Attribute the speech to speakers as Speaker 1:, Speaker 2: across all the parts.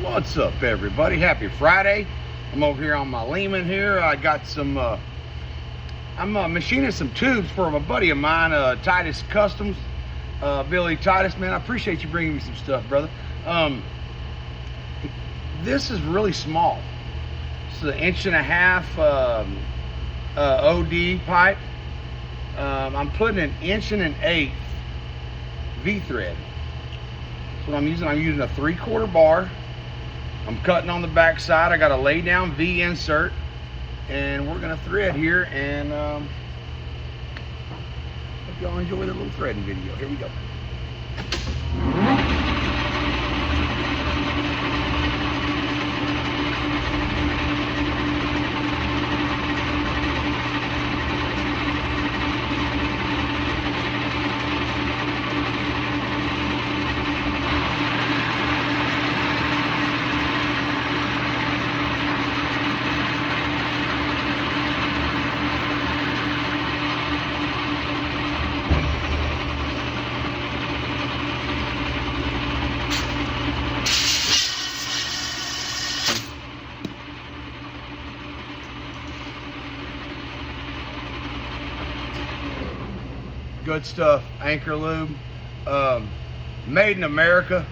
Speaker 1: What's up, everybody? Happy Friday. I'm over here on my Lehman here. I got some, I'm machining some tubes for a buddy of mine, Titus Customs. Billy Titus, man, I appreciate you bringing me some stuff, brother. This is really small. This is an 1.5 inch OD pipe. I'm putting an 1.125 V-thread. That's what I'm using. I'm using a 3/4 bar. I'm cutting on the back side. I got a lay down V insert, and we're gonna thread here, and hope y'all enjoy the little threading video. Here we go. Good stuff. Anchor Lube, made in America.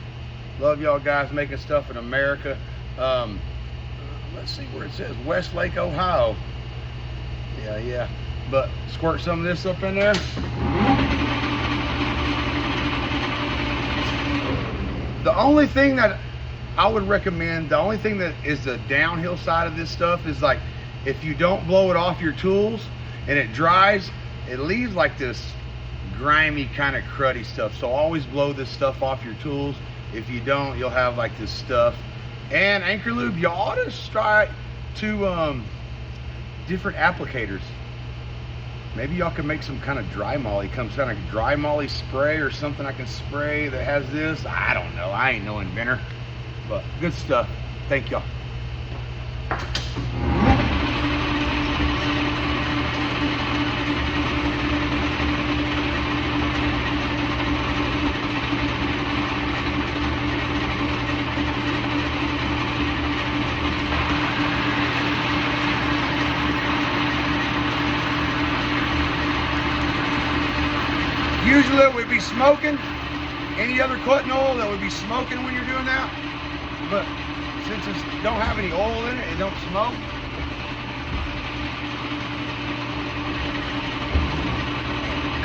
Speaker 1: Love y'all guys making stuff in America. Let's see where it says Westlake, Ohio. Yeah. But squirt some of this up in there. The only thing that I would recommend, the only thing that is the downhill side of this stuff is, like, if you don't blow it off your tools and it dries, it leaves like this grimy kind of cruddy stuff. So always blow this stuff off your tools. If you don't, you'll have like this stuff. And Anchor Lube, you ought to try to different applicators. Maybe y'all can make some kind of dry molly, some kind of dry molly spray or something I can spray that has this. I don't know, I ain't no inventor, but good stuff. Thank y'all. Usually it would be smoking. Any other cutting oil that would be smoking when you're doing that. But since it don't have any oil in it, it don't smoke.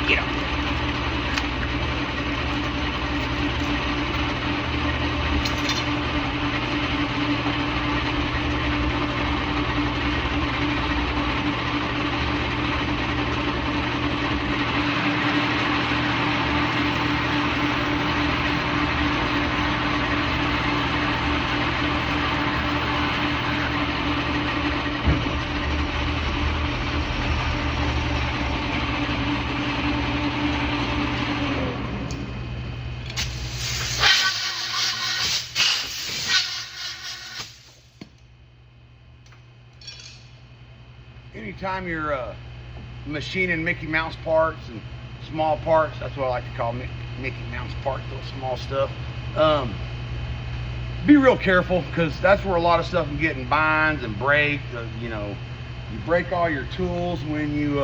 Speaker 1: Get up. Anytime you're machining Mickey Mouse parts and small parts, that's what I like to call Mickey Mouse parts, those small stuff. Be real careful, because that's where a lot of stuff can get in binds and break. You know, you break all your tools when you,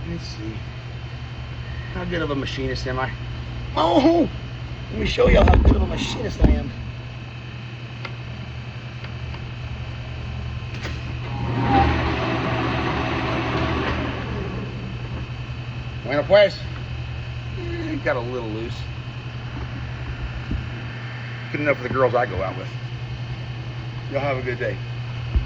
Speaker 1: let's see, how good of a machinist am I? Oh, let me show you how good of a machinist I am. Bueno pues, got a little loose. Good enough for the girls I go out with. Y'all have a good day.